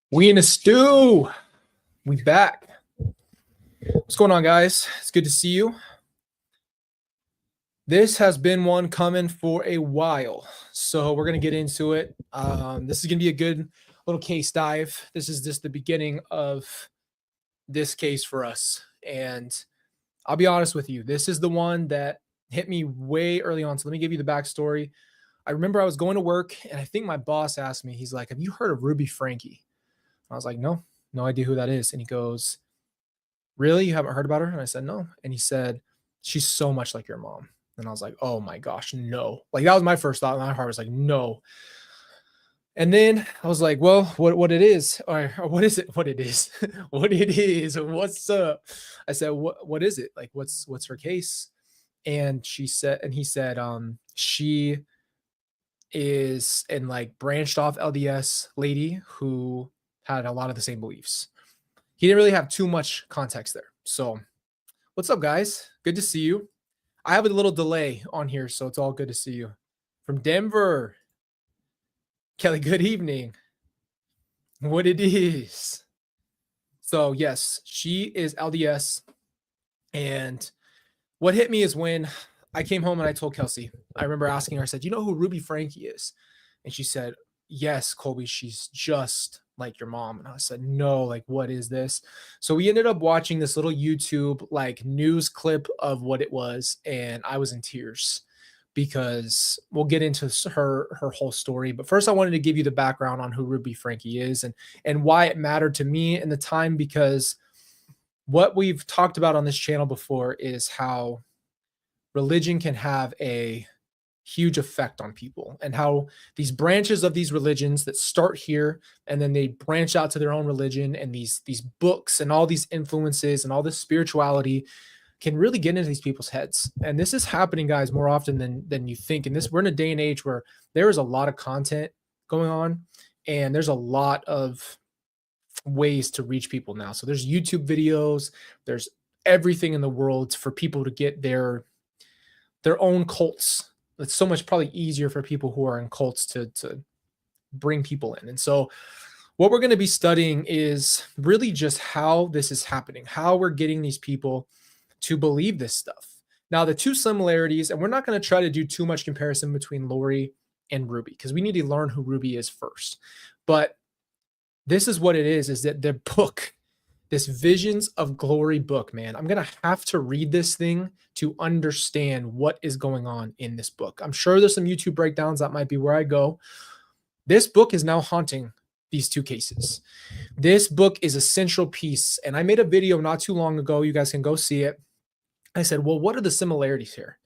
We in a stew. We back. What's going on, guys? It's good to see you. This has been one coming for a while, so we're gonna get into it. This is gonna be a good little case dive. This is just the beginning of this case for us, and I'll be honest with you. This is the one that hit me way early on. So let me give you the backstory. I remember I was going to work, and I think my boss asked me. He's like, "Have you heard of Ruby Franke?" I was like, "No, no idea who that is." And he goes, "Really? You haven't heard about her?" And I said, "No." And he said, "She's so much like your mom." And I was like, "Oh my gosh, no." Like that was my first thought. My heart was like, "No." And then I was like, "Well, what it is, or what is it? What it is? What it is? What's up?" I said, "What is it? Like, what's her case?" And he said, she is an like branched off LDS lady who had a lot of the same beliefs. He didn't really have too much context there. So what's up, guys? Good to see you. I have a little delay on here, so it's all good to see you. From Denver, Kelly, good evening. What it is. So, yes, she is LDS. And what hit me is when I came home and I told Kelsey, I remember asking her, I said, "You know who Ruby Franke is?" And she said, "Yes, Colby, she's just like your mom." And I said, "No, like, what is this?" So we ended up watching this little YouTube like news clip of what it was. And I was in tears because we'll get into her whole story. But first, I wanted to give you the background on who Ruby Franke is and why it mattered to me in the time, because what we've talked about on this channel before is how religion can have a huge effect on people, and how these branches of these religions that start here and then they branch out to their own religion, and these books and all these influences and all this spirituality can really get into these people's heads. And this is happening, guys, more often than you think. And this, we're in a day and age where there is a lot of content going on, and there's a lot of ways to reach people now. So there's YouTube videos, there's everything in the world for people to get their own cults. It's so much probably easier for people who are in cults to bring people in. And so what we're going to be studying is really just how this is happening, how we're getting these people to believe this stuff. Now, the two similarities, and we're not going to try to do too much comparison between Lori and Ruby, because we need to learn who Ruby is first. But this is what it is that the book, this Visions of Glory book, man, I'm going to have to read this thing to understand what is going on in this book. I'm sure there's some YouTube breakdowns. That might be where I go. This book is now haunting these two cases. This book is a central piece. And I made a video not too long ago. You guys can go see it. I said, well, what are the similarities here?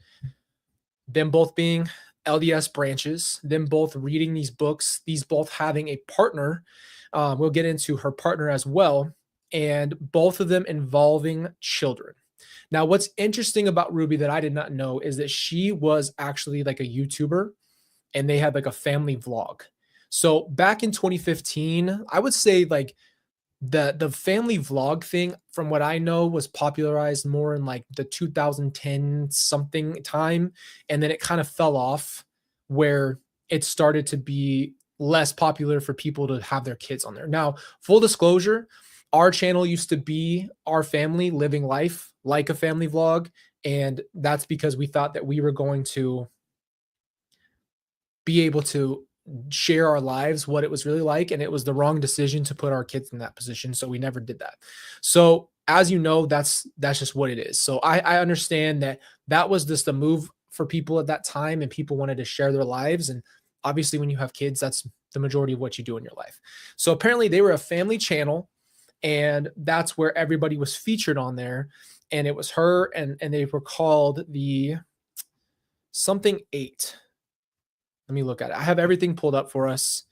Them both being LDS branches, them both reading these books, these both having a partner. We'll get into her partner as well, and both of them involving children. Now, what's interesting about Ruby that I did not know is that she was actually like a YouTuber, and they had like a family vlog. So back in 2015, I would say like the family vlog thing, from what I know, was popularized more in like the 2010 something time, and then it kind of fell off where it started to be less popular for people to have their kids on there. Now, full disclosure, our channel used to be our family living life like a family vlog, and that's because we thought that we were going to be able to share our lives, what it was really like. And it was the wrong decision to put our kids in that position. So we never did that. So as you know, that's just what it is. So I understand that was just a move for people at that time, and people wanted to share their lives. And obviously when you have kids, that's the majority of what you do in your life. So apparently they were a family channel, and that's where everybody was featured on there. And it was her, and they were called the something 8. Let me look at it. I have everything pulled up for us.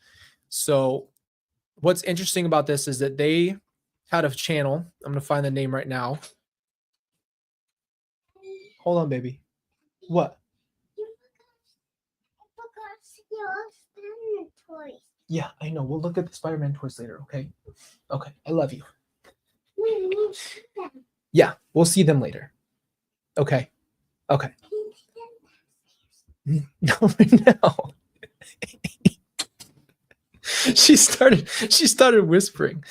So what's interesting about this is that they had a channel. I'm going to find the name right now. Hold on, baby. What? Toys. Yeah, I know. We'll look at the Spider-Man toys later, okay? Okay, I love you. Yeah, we'll see them later. Okay. Okay. No, no. She started whispering.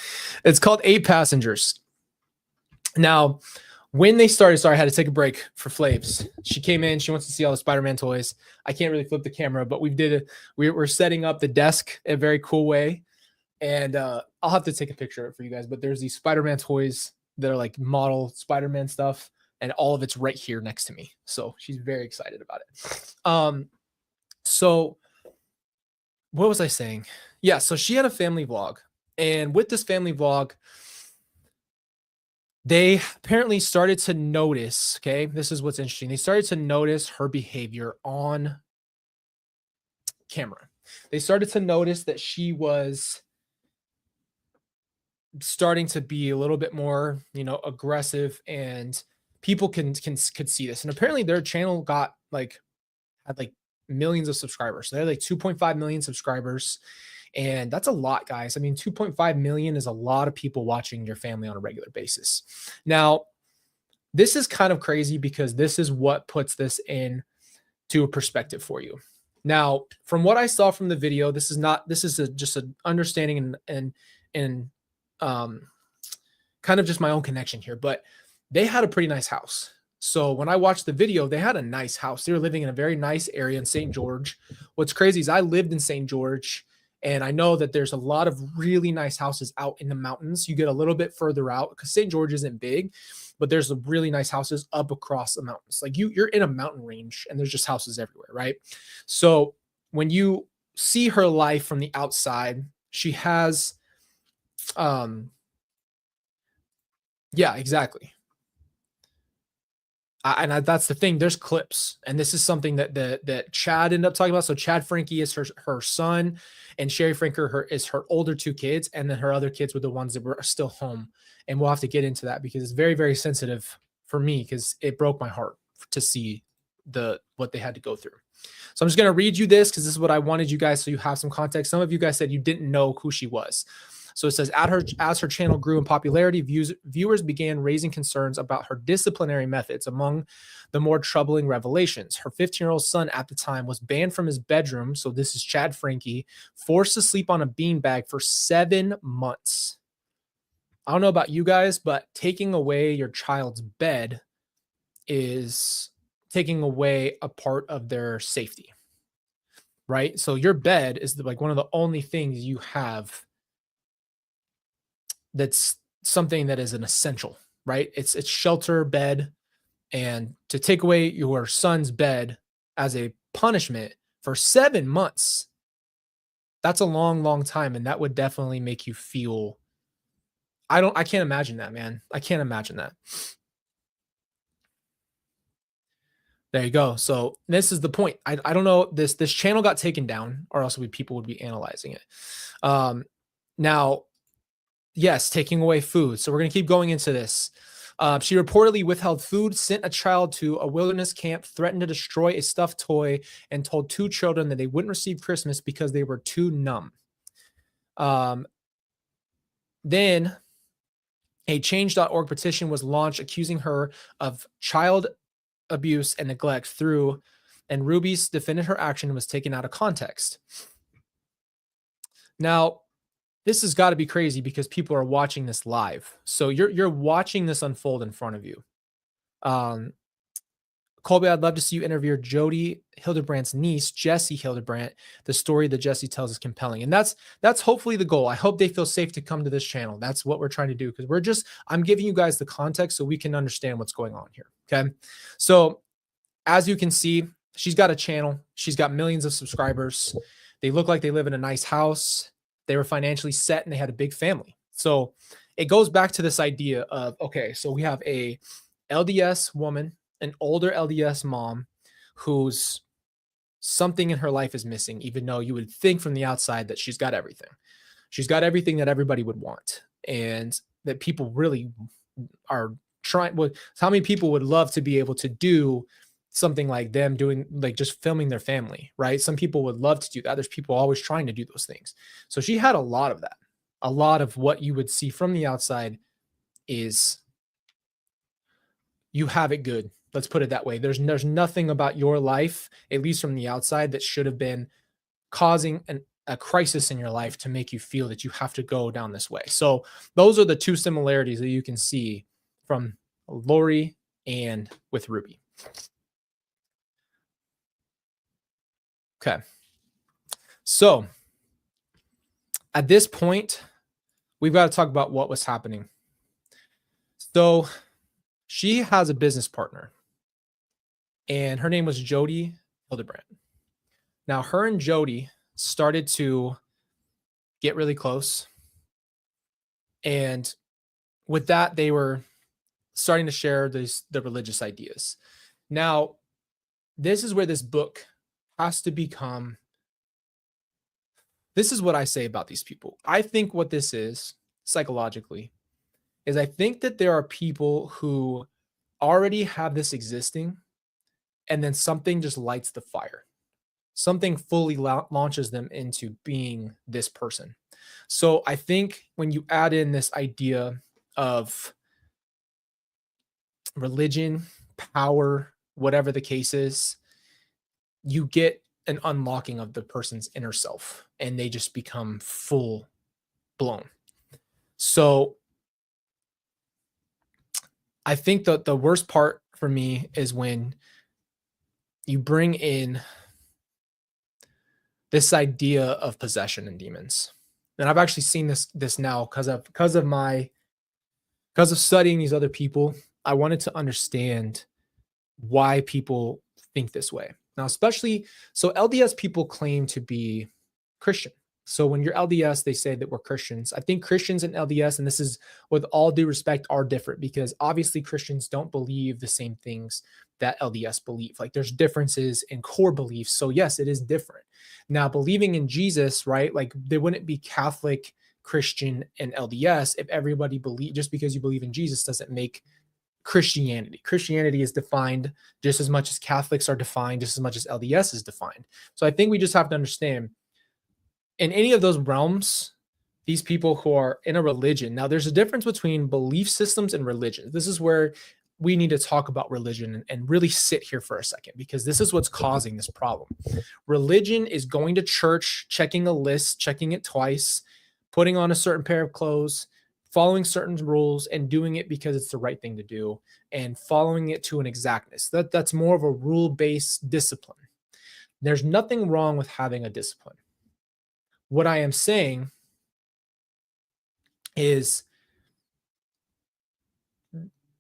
It's called Eight Passengers. Now, when they started, sorry, I had to take a break for Flaves. She came in. She wants to see all the Spider-Man toys. I can't really flip the camera, but we're setting up the desk in a very cool way. And I'll have to take a picture of it for you guys. But there's these Spider-Man toys that are like model Spider-Man stuff, and all of it's right here next to me. So she's very excited about it. So what was I saying? Yeah, so she had a family vlog, and with this family vlog, they apparently started to notice, okay, this is what's interesting. They started to notice her behavior on camera. They started to notice that she was starting to be a little bit more, aggressive, and people could see this. And apparently their channel had like millions of subscribers. So they had like 2.5 million subscribers. And that's a lot, guys. I mean, 2.5 million is a lot of people watching your family on a regular basis. Now, this is kind of crazy because this is what puts this in to a perspective for you. Now, from what I saw from the video, this is just an understanding and kind of just my own connection here, but they had a pretty nice house. So when I watched the video, they had a nice house. They were living in a very nice area in St. George. What's crazy is I lived in St. George, and I know that there's a lot of really nice houses out in the mountains. You get a little bit further out because St. George isn't big, but there's some really nice houses up across the mountains. Like you're in a mountain range and there's just houses everywhere, right? So when you see her life from the outside, she has, yeah, exactly. That's the thing. There's clips, and this is something that Chad ended up talking about. So Chad Franke is her son, and Sherry Franke is her older two kids, and then her other kids were the ones that were still home. And we'll have to get into that because it's very, very sensitive for me because it broke my heart to see what they had to go through. So I'm just going to read you this because this is what I wanted you guys, so you have some context. Some of you guys said you didn't know who she was. So it says, as her channel grew in popularity, viewers began raising concerns about her disciplinary methods. Among the more troubling revelations, her 15-year-old son at the time was banned from his bedroom. So this is Chad Franke, forced to sleep on a beanbag for 7 months. I don't know about you guys, but taking away your child's bed is taking away a part of their safety, right? So your bed is like one of the only things you have that's something that is an essential, right? It's shelter, bed, and to take away your son's bed as a punishment for 7 months, that's a long, long time, and that would definitely make you feel. I can't imagine that, man. I can't imagine that. There you go. So this is the point. I don't know. This channel got taken down, or else people would be analyzing it. Now, yes, taking away food. So we're going to keep going into this. She reportedly withheld food, sent a child to a wilderness camp, threatened to destroy a stuffed toy, and told 2 children that they wouldn't receive Christmas because they were too numb. Then a change.org petition was launched accusing her of child abuse and neglect and Ruby's defended her action and was taken out of context. Now, this has got to be crazy because people are watching this live. So you're watching this unfold in front of you. Colby, I'd love to see you interview Jody Hildebrandt's niece, Jessie Hildebrandt. The story that Jessie tells is compelling. And that's hopefully the goal. I hope they feel safe to come to this channel. That's what we're trying to do because I'm giving you guys the context so we can understand what's going on here. Okay. So as you can see, she's got a channel. She's got millions of subscribers. They look like they live in a nice house. They were financially set and they had a big family. So it goes back to this idea of, okay, so we have a LDS woman, an older LDS mom who's something in her life is missing, even though you would think from the outside that she's got everything. She's got everything that everybody would want and that people really are trying. How many people would love to be able to do something like them doing, like just filming their family, right? Some people would love to do that. There's people always trying to do those things. So she had a lot of that. A lot of what you would see from the outside is you have it good. Let's put it that way. There's nothing about your life, at least from the outside, that should have been causing a crisis in your life to make you feel that you have to go down this way. So those are the two similarities that you can see from Lori and with Ruby. Okay. So at this point, we've got to talk about what was happening. So she has a business partner, and her name was Jody Hildebrand. Now, her and Jody started to get really close. And with that, they were starting to share the religious ideas. Now, this is where this book has to become. This is what I say about these people. I think what this is, psychologically, is I think that there are people who already have this existing, and then something just lights the fire. Something fully launches them into being this person. So I think when you add in this idea of religion, power, whatever the case is, you get an unlocking of the person's inner self, and they just become full blown. So I think that the worst part for me is when you bring in this idea of possession and demons. And I've actually seen this now because of studying these other people. I wanted to understand why people think this way. Now, especially, so LDS people claim to be Christian. So when you're LDS, they say that we're Christians. I think Christians and LDS, and this is with all due respect, are different, because obviously Christians don't believe the same things that LDS believe. Like, there's differences in core beliefs. So yes, it is different. Now, believing in Jesus, right? Like, there wouldn't be Catholic, Christian, and LDS if everybody believe. Just because you believe in Jesus doesn't make Christianity. Christianity is defined just as much as Catholics are defined, just as much as LDS is defined. So I think we just have to understand, in any of those realms, these people who are in a religion. Now, there's a difference between belief systems and religion. This is where we need to talk about religion and really sit here for a second, because this is what's causing this problem. Religion is going to church, checking a list, checking it twice, putting on a certain pair of clothes, following certain rules, and doing it because it's the right thing to do, and following it to an exactness. That's more of a rule-based discipline. There's nothing wrong with having a discipline. What I am saying is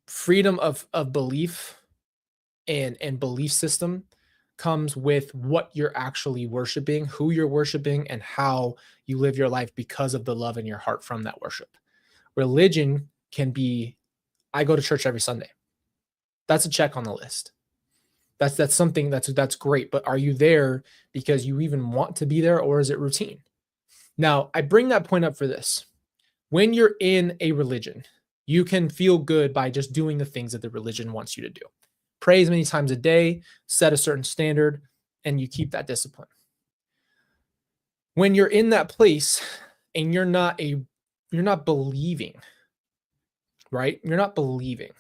freedom of belief and belief system comes with what you're actually worshiping, who you're worshiping, and how you live your life because of the love in your heart from that worship. Religion can be, I go to church every Sunday. That's a check on the list. That's something that's great. But are you there because you even want to be there, or is it routine? Now, I bring that point up for this. When you're in a religion, you can feel good by just doing the things that the religion wants you to do. Pray as many times a day, set a certain standard, and you keep that discipline. When you're in that place and you're not believing, right? You're not believing.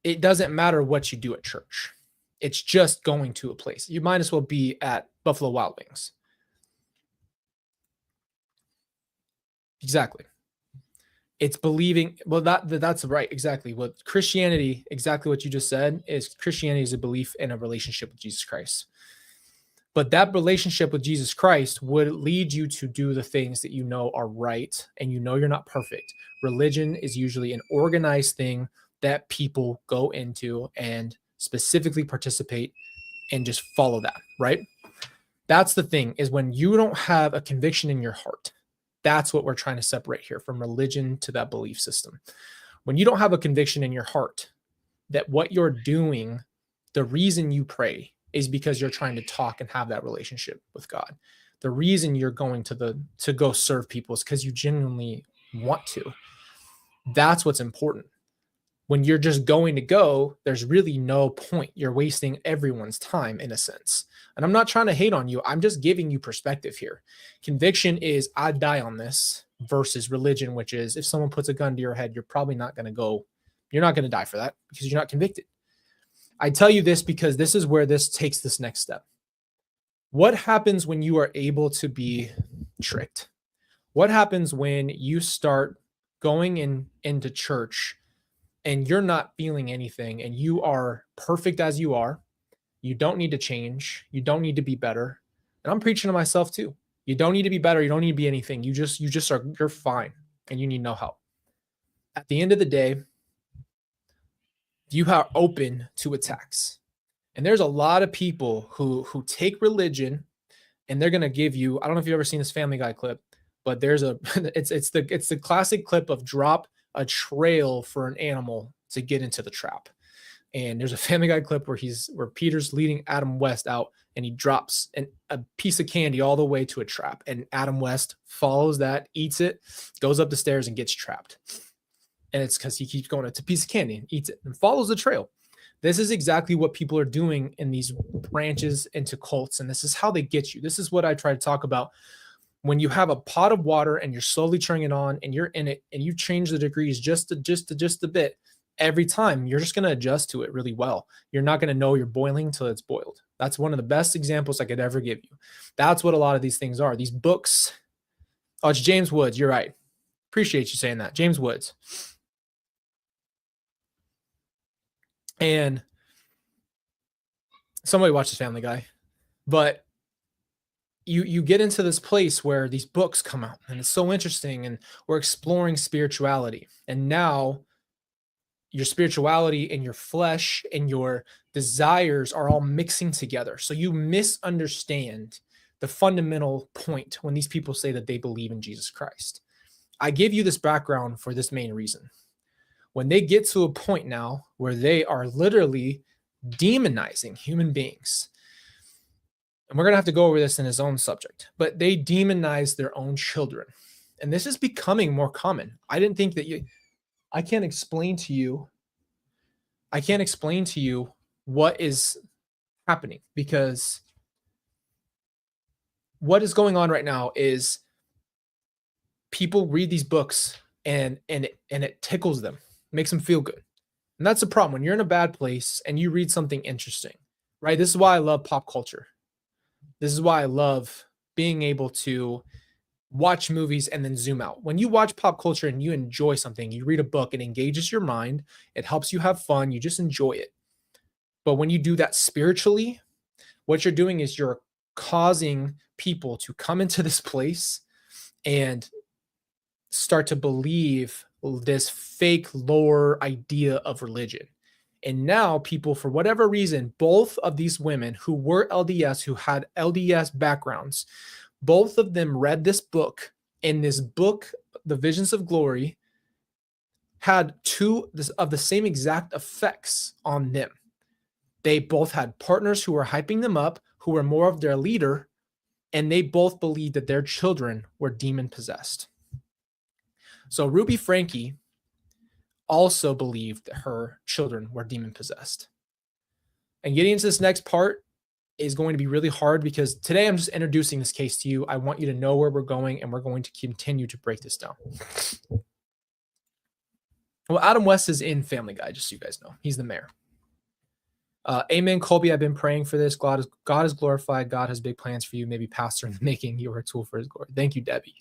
It doesn't matter what you do at church. It's just going to a place. You might as well be at Buffalo Wild Wings. Exactly. It's believing. Well, that's right. Exactly. What Christianity, exactly what you just said, is Christianity is a belief in a relationship with Jesus Christ. But that relationship with Jesus Christ would lead you to do the things that you know are right, and you know you're not perfect. Religion is usually an organized thing that people go into and specifically participate and just follow that, right? That's the thing, is when you don't have a conviction in your heart. That's what we're trying to separate here, from religion to that belief system. When you don't have a conviction in your heart that what you're doing, the reason you pray is because you're trying to talk and have that relationship with God. The reason you're going to go serve people is because you genuinely want to. That's what's important. When you're just going to go, there's really no point. You're wasting everyone's time, in a sense. And I'm not trying to hate on you. I'm just giving you perspective here. Conviction is, I die on this, versus religion, which is, if someone puts a gun to your head, you're probably not going to go. You're not going to die for that because you're not convicted. I tell you this because this is where this takes this next step. What happens when you are able to be tricked? What happens when you start going into church and you're not feeling anything and you are perfect as you are? You don't need to change. You don't need to be better. And I'm preaching to myself too. You don't need to be better. You don't need to be anything. You just are you're fine and you need no help. At the end of the day, you are open to attacks. And there's a lot of people who take religion and they're gonna give you. I don't know if you've ever seen this Family Guy clip, but there's a it's the classic clip of drop a trail for an animal to get into the trap. And there's a Family Guy clip where Peter's leading Adam West out and he drops a piece of candy all the way to a trap. And Adam West follows that, eats it, goes up the stairs and gets trapped. And it's because he keeps going, it's a piece of candy, and eats it and follows the trail. This is exactly what people are doing in these branches into cults. And this is how they get you. This is what I try to talk about. When you have a pot of water and you're slowly turning it on and you're in it and you change the degrees just a bit, every time you're just going to adjust to it really well. You're not going to know you're boiling till it's boiled. That's one of the best examples I could ever give you. That's what a lot of these things are. These books. Oh, it's James Woods. You're right. Appreciate you saying that. James Woods. And somebody watches Family Guy, but you get into this place where these books come out and it's so interesting and we're exploring spirituality. And now your spirituality and your flesh and your desires are all mixing together. So you misunderstand the fundamental point when these people say that they believe in Jesus Christ. I give you this background for this main reason. When they get to a point now where they are literally demonizing human beings, and we're going to have to go over this in his own subject, but they demonize their own children. And this is becoming more common. I didn't think that I can't explain to you what is happening, because what is going on right now is people read these books and it tickles them, makes them feel good. And that's the problem. When you're in a bad place and you read something interesting, right? This is why I love pop culture. This is why I love being able to watch movies and then zoom out. When you watch pop culture and you enjoy something, you read a book, it engages your mind, it helps you have fun, you just enjoy it. But when you do that spiritually, what you're doing is you're causing people to come into this place and start to believe this fake lore idea of religion. And now people, for whatever reason, both of these women who were LDS, who had LDS backgrounds, both of them read this book. And this book, The Visions of Glory, had two of the same exact effects on them. They both had partners who were hyping them up, who were more of their leader, and they both believed that their children were demon possessed. So Ruby Franke also believed that her children were demon possessed. And getting into this next part is going to be really hard because today I'm just introducing this case to you. I want you to know where we're going, and we're going to continue to break this down. Well, Adam West is in Family Guy, just so you guys know. He's the mayor. Amen, Colby. I've been praying for this. God is glorified. God has big plans for you. Maybe pastor in the making. You are a tool for his glory. Thank you, Debbie.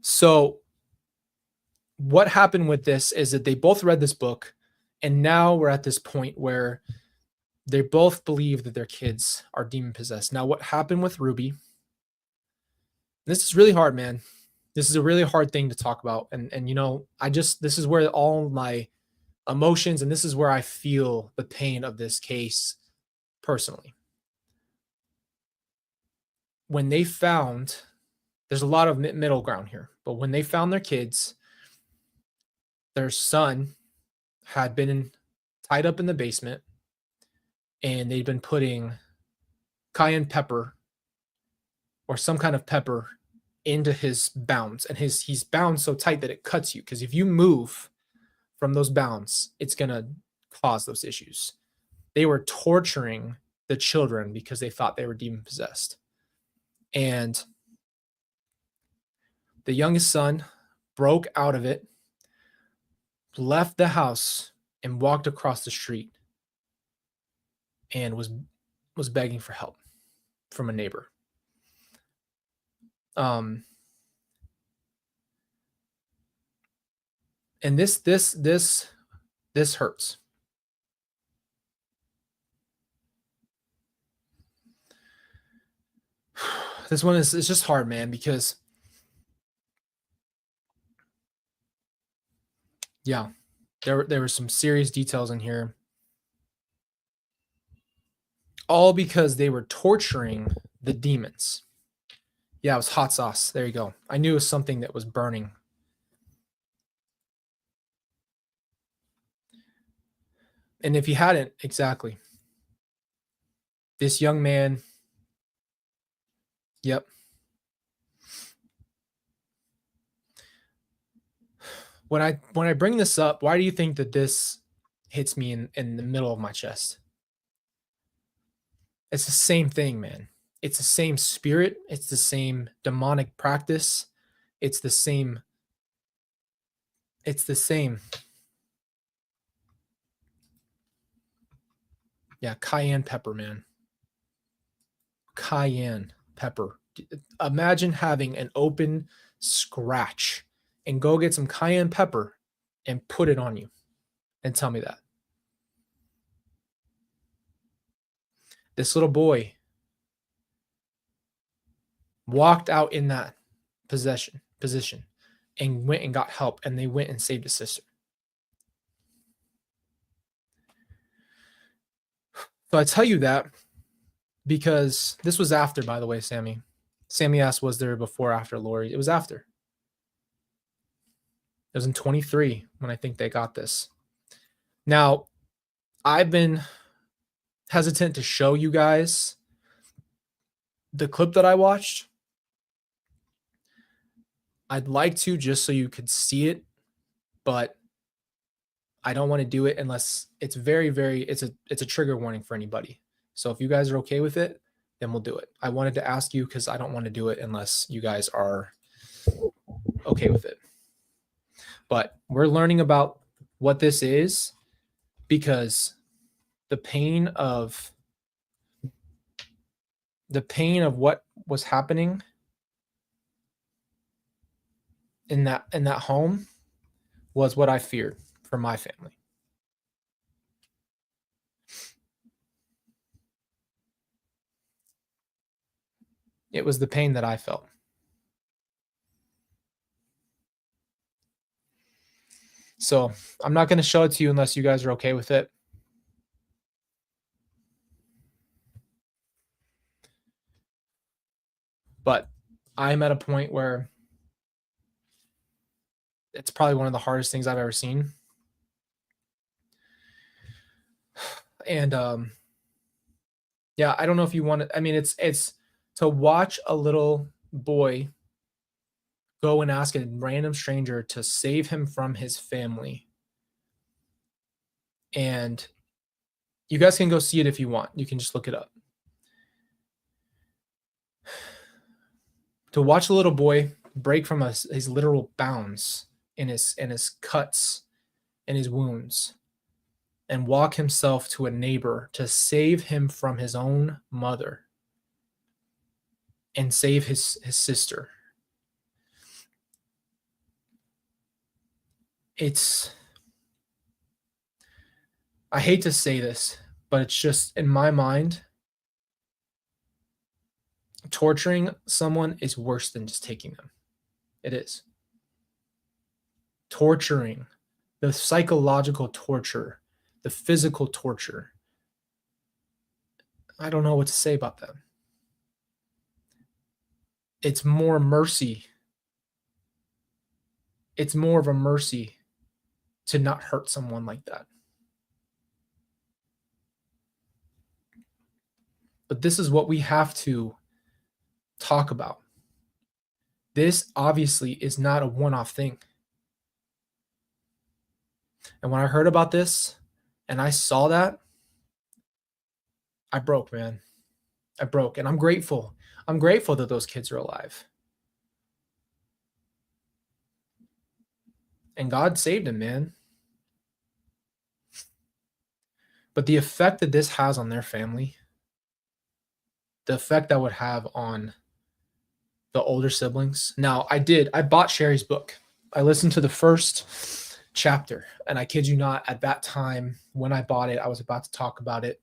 So what happened with this is that they both read this book, and now we're at this point where they both believe that their kids are demon possessed. Now, what happened with Ruby? This is really hard, man. This is a really hard thing to talk about. And you know, this is where all my emotions, and this is where I feel the pain of this case personally. When they found, there's a lot of middle ground here, but when they found their kids, their son had been tied up in the basement, and they'd been putting cayenne pepper or some kind of pepper into his bounds, and he's bound so tight that it cuts you, because if you move from those bounds, it's going to cause those issues. They were torturing the children because they thought they were demon possessed. And the youngest son broke out of it, left the house and walked across the street and was begging for help from a neighbor. And this hurts. This one is, it's just hard, man, because yeah, there were some serious details in here. All because they were torturing the demons. Yeah, it was hot sauce. There you go. I knew it was something that was burning. And if you hadn't, exactly. This young man, yep. When I bring this up, why do you think that this hits me in the middle of my chest? It's the same thing, man. It's the same spirit. It's the same demonic practice. It's the same. It's the same. Yeah, cayenne pepper, man. Cayenne pepper. Imagine having an open scratch and go get some cayenne pepper and put it on you and tell me that. This little boy walked out in that position and went and got help, and they went and saved his sister. So I tell you that because this was after, by the way, Sammy. Sammy asked, was there before, after Lori? It was after. It was in 23 when I think they got this. Now, I've been hesitant to show you guys the clip that I watched. I'd like to, just so you could see it, but I don't want to do it unless it's very, very, it's a trigger warning for anybody. So if you guys are okay with it, then we'll do it. I wanted to ask you because I don't want to do it unless you guys are okay with it. But we're learning about what this is because the pain of what was happening in that home was what I feared for my family. It was the pain that I felt. So I'm not going to show it to you unless you guys are okay with it. But I'm at a point where it's probably one of the hardest things I've ever seen. And yeah, I don't know if you want to, I mean, it's to watch a little boy go and ask a random stranger to save him from his family. And you guys can go see it if you want. You can just look it up. To watch a little boy break from his literal bounds in his cuts and his wounds and walk himself to a neighbor to save him from his own mother and save his sister. I hate to say this, but it's just, in my mind, torturing someone is worse than just taking them. It is. Torturing, the psychological torture, the physical torture. I don't know what to say about that. It's more mercy. It's more of a mercy to not hurt someone like that. But this is what we have to talk about. This obviously is not a one-off thing. And when I heard about this and I saw that, I broke, man. I broke. And I'm grateful. I'm grateful that those kids are alive. And God saved him, man. But the effect that this has on their family, the effect that would have on the older siblings. Now, I bought Sherry's book. I listened to the first chapter, and I kid you not, at that time when I bought it, I was about to talk about it,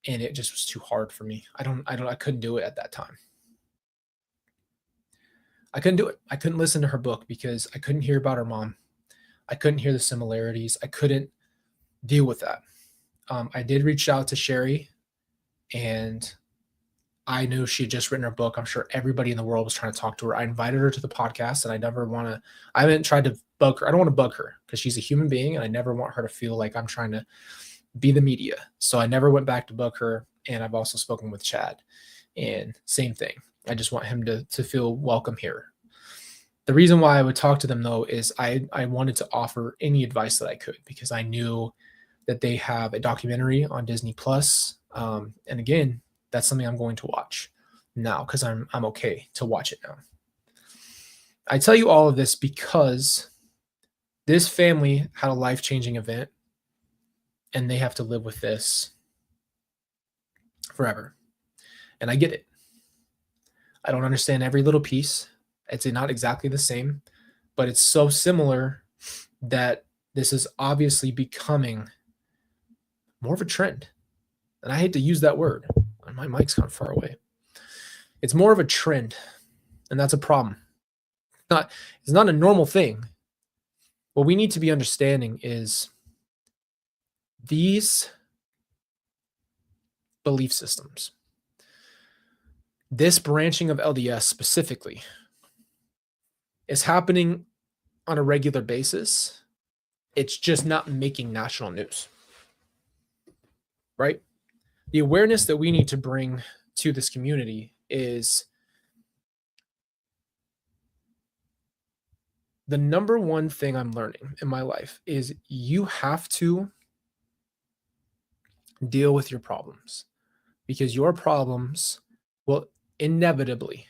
and it just was too hard for me. I couldn't do it at that time. I couldn't do it. I couldn't listen to her book because I couldn't hear about her mom. I couldn't hear the similarities. I couldn't deal with that. I did reach out to Sherry, and I knew she had just written her book. I'm sure everybody in the world was trying to talk to her. I invited her to the podcast, and I haven't tried to bug her. I don't want to bug her because she's a human being, and I never want her to feel like I'm trying to be the media. So I never went back to bug her. And I've also spoken with Chad, and same thing. I just want him to feel welcome here. The reason why I would talk to them, though, is I wanted to offer any advice that I could, because I knew that they have a documentary on Disney Plus. And again, that's something I'm going to watch now because I'm okay to watch it now. I tell you all of this because this family had a life-changing event, and they have to live with this forever. And I get it. I don't understand every little piece. It's not exactly the same, but it's so similar that this is obviously becoming more of a trend. And I hate to use that word. My mic's kind of far away. It's more of a trend, and that's a problem. It's not a normal thing. What we need to be understanding is these belief systems, this branching of LDS specifically, is happening on a regular basis. It's just not making national news, right? The awareness that we need to bring to this community is the number one thing I'm learning in my life is you have to deal with your problems, because your problems will inevitably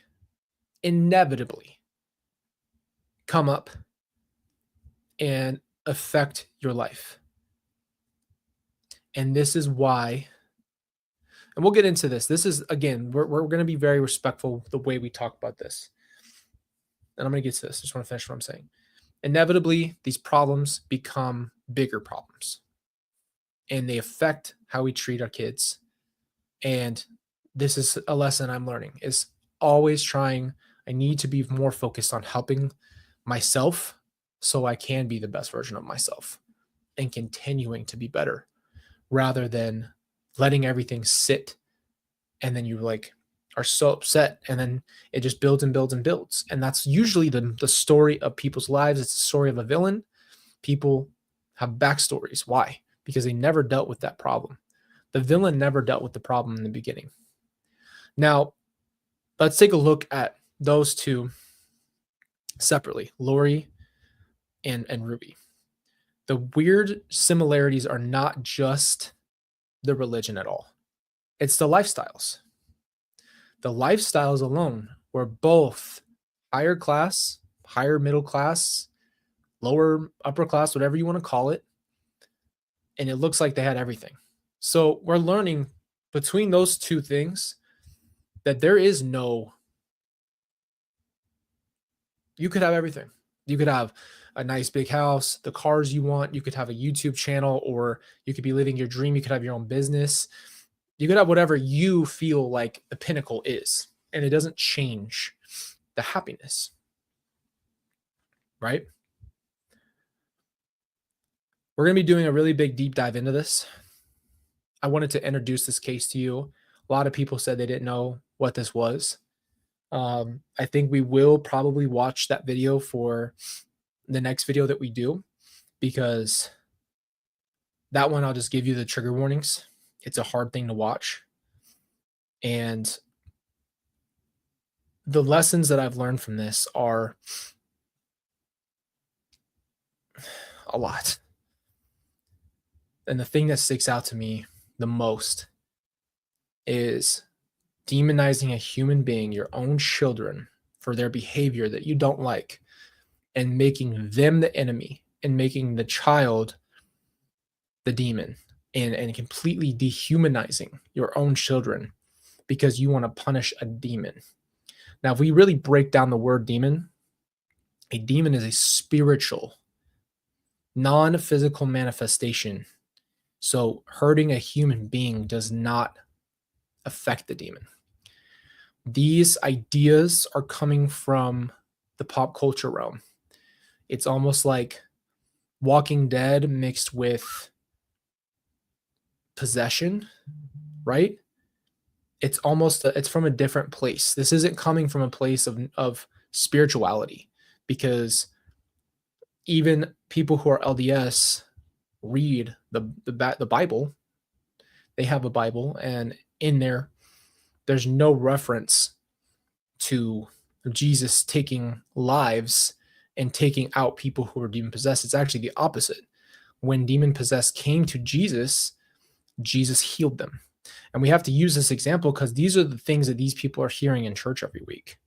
come up and affect your life. And this is why, and we'll get into this. This is, again, we're going to be very respectful the way we talk about this. And I'm going to get to this. I just want to finish what I'm saying. Inevitably, these problems become bigger problems, and they affect how we treat our kids. And this is a lesson I'm learning, is always trying. I need to be more focused on helping myself so I can be the best version of myself and continuing to be better, rather than letting everything sit. And then you are so upset, and then it just builds and builds and builds. And that's usually the story of people's lives. It's the story of a villain. People have backstories. Why? Because they never dealt with that problem. The villain never dealt with the problem in the beginning. Now, let's take a look at those two separately, Lori and Ruby. The weird similarities are not just the religion at all. It's the lifestyles. The lifestyles alone were both higher class, higher middle class, lower upper class, whatever you want to call it. And it looks like they had everything. So we're learning between those two things that there is no, you could have everything. You could have a nice big house, the cars you want. You could have a YouTube channel, or you could be living your dream. You could have your own business. You could have whatever you feel like the pinnacle is, and it doesn't change the happiness, right? We're going to be doing a really big deep dive into this. I wanted to introduce this case to you. A lot of people said they didn't know what this was. I think we will probably watch that video for the next video that we do, because that one, I'll just give you the trigger warnings. It's a hard thing to watch. And the lessons that I've learned from this are a lot. And the thing that sticks out to me the most is demonizing a human being, your own children, for their behavior that you don't like, and making them the enemy, and making the child the demon. and completely dehumanizing your own children because you want to punish a demon. Now, if we really break down the word demon, a demon is a spiritual, non-physical manifestation. So hurting a human being does not affect the demon. These ideas are coming from the pop culture realm. It's almost like Walking Dead mixed with possession, right? It's from a different place. This isn't coming from a place of spirituality, because even people who are LDS read the Bible. They have a Bible, and in there's no reference to Jesus taking lives and taking out people who are demon possessed. It's actually the opposite. When demon possessed came to Jesus, Jesus healed them. And we have to use this example because these are the things that these people are hearing in church every week.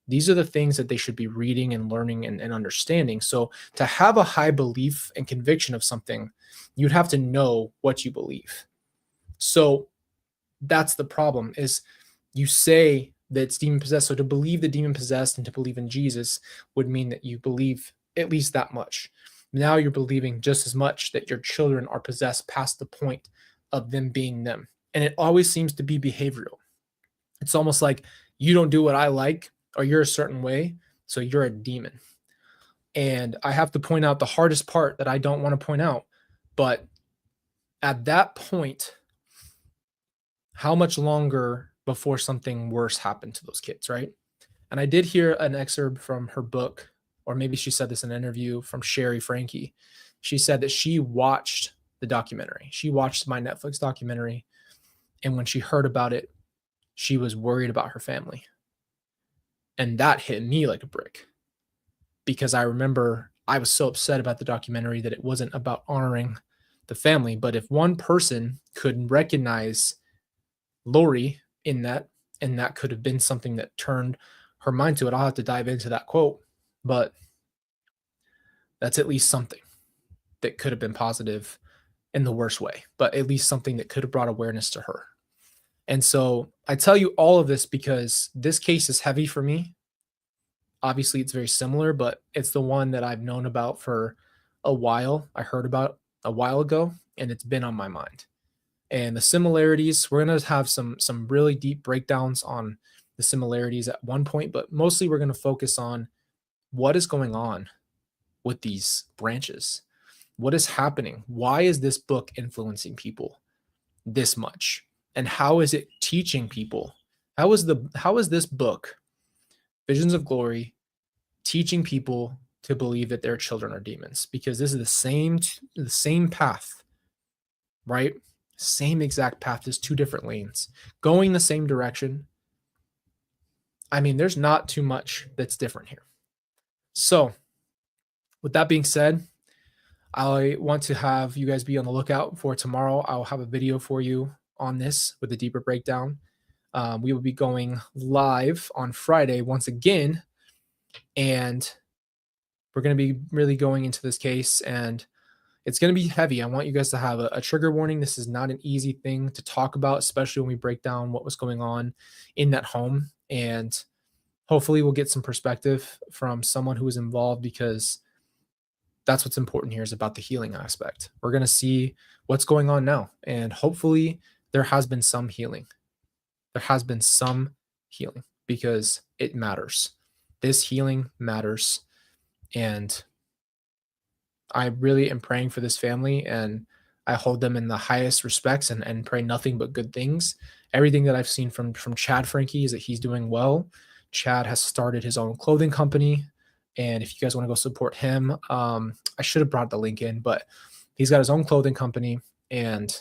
These are the things that they should be reading and learning and understanding. So to have a high belief and conviction of something, you'd have to know what you believe. So that's the problem, is you say that it's demon possessed. So to believe the demon possessed and to believe in Jesus would mean that you believe at least that much. Now you're believing just as much that your children are possessed past the point of them being them. And it always seems to be behavioral. It's almost like you don't do what I like, or you're a certain way, so you're a demon. And I have to point out the hardest part that I don't want to point out. But at that point, how much longer before something worse happened to those kids, right? And I did hear an excerpt from her book, or maybe she said this in an interview, from Franke. She said that she watched the documentary. She watched my Netflix documentary. And when she heard about it, she was worried about her family. And that hit me like a brick, because I remember I was so upset about the documentary that it wasn't about honoring the family. But if one person could recognize Lori in that, and that could have been something that turned her mind to it, I'll have to dive into that quote. But that's at least something that could have been positive in the worst way, but at least something that could have brought awareness to her. And so I tell you all of this because this case is heavy for me. Obviously, it's very similar, but it's the one that I've known about for a while. I heard about a while ago, and it's been on my mind. And the similarities, we're going to have some really deep breakdowns on the similarities at one point, but mostly we're going to focus on what is going on with these branches. What is happening? Why is this book influencing people this much? And how is it teaching people? How is this book, Visions of Glory, teaching people to believe that their children are demons? Because this is the same path, right? Same exact path. There's two different lanes going the same direction. I mean, there's not too much that's different here. So with that being said, I want to have you guys be on the lookout for tomorrow. I'll have a video for you on this with a deeper breakdown. We will be going live on Friday once again, and we're going to be really going into this case, and it's going to be heavy. I want you guys to have a trigger warning. This is not an easy thing to talk about, especially when we break down what was going on in that home. And hopefully we'll get some perspective from someone who was involved, because that's what's important here, is about the healing aspect. We're going to see what's going on now, and hopefully there has been some healing. There has been some healing, because it matters. This healing matters. And I really am praying for this family, and I hold them in the highest respects, and pray nothing but good things. Everything that I've seen from Chad Franke is that he's doing well. Chad has started his own clothing company. And if you guys want to go support him, I should have brought the link in, but he's got his own clothing company, and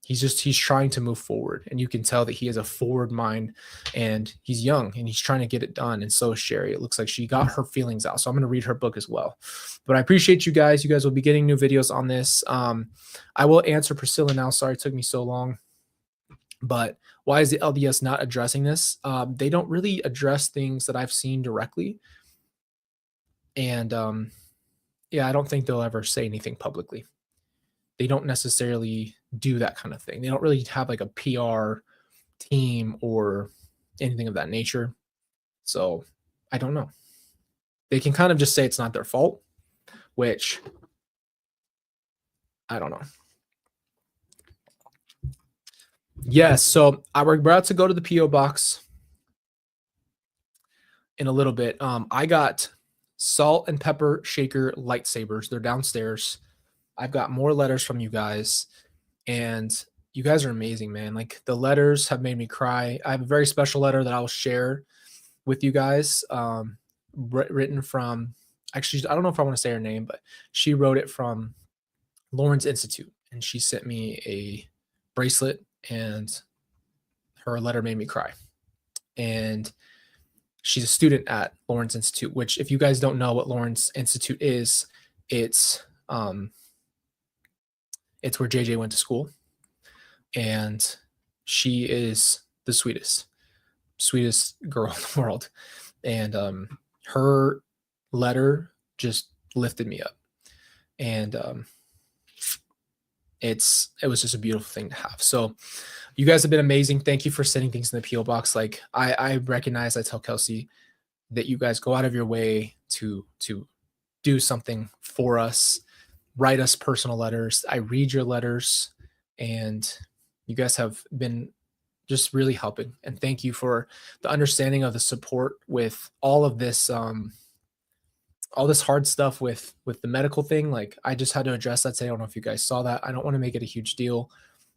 he's trying to move forward. And you can tell that he has a forward mind, and he's young, and he's trying to get it done. And so is Sherry. It looks like she got her feelings out. So I'm going to read her book as well. But I appreciate you guys. You guys will be getting new videos on this. I will answer Priscilla now. Sorry it took me so long. But why is the LDS not addressing this? They don't really address things that I've seen directly. And yeah, I don't think they'll ever say anything publicly. they don't necessarily do that kind of thing. They don't really have like a PR team or anything of that nature. So I don't know. They can kind of just say it's not their fault, which I don't know. Yes, so we're about to go to the PO box in a little bit. I got salt and pepper shaker lightsabers. They're downstairs. I've got more letters from you guys, and you guys are amazing, man. Like the letters have made me cry. I have a very special letter that I'll share with you guys, written from, actually, I don't know if I want to say her name, but she wrote it from Lawrence Institute, and she sent me a bracelet, and her letter made me cry. And she's a student at Lawrence Institute, which, if you guys don't know what Lawrence Institute is, it's where JJ went to school, and she is the sweetest girl in the world. And her letter just lifted me up, and it was just a beautiful thing to have. So you guys have been amazing. Thank you for sending things in the PO box. Like I recognize, I tell Kelsey that you guys go out of your way to do something for us, write us personal letters. I read your letters, and you guys have been just really helping. And thank you for the understanding of the support with all of this, all this hard stuff with the medical thing. Like I just had to address that today. I don't know if you guys saw that. I don't want to make it a huge deal.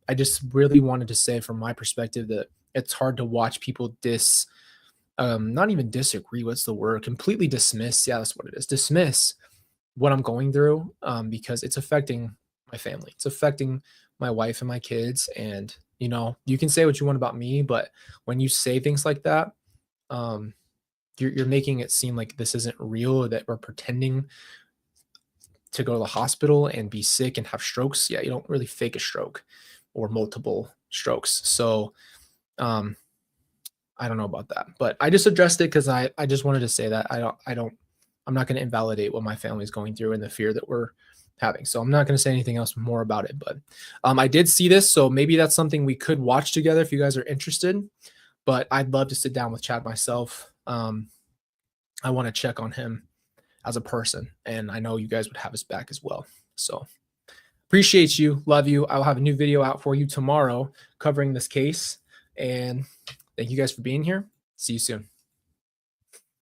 I just really wanted to say from my perspective that it's hard to watch people not even disagree, what's the word? Completely dismiss. Yeah, that's what it is. Dismiss what I'm going through, because it's affecting my family. It's affecting my wife and my kids. And, you know, you can say what you want about me, but when you say things like that, you're making it seem like this isn't real, or that we're pretending to go to the hospital and be sick and have strokes. Yeah, you don't really fake a stroke or multiple strokes. So I don't know about that, but I just addressed it because I just wanted to say that I'm not going to invalidate what my family is going through and the fear that we're having. So I'm not going to say anything else more about it, but I did see this. So maybe that's something we could watch together if you guys are interested, but I'd love to sit down with Chad myself. I want to check on him as a person, and I know you guys would have his back as well. So appreciate you. Love you. I'll have a new video out for you tomorrow covering this case, and thank you guys for being here. See you soon.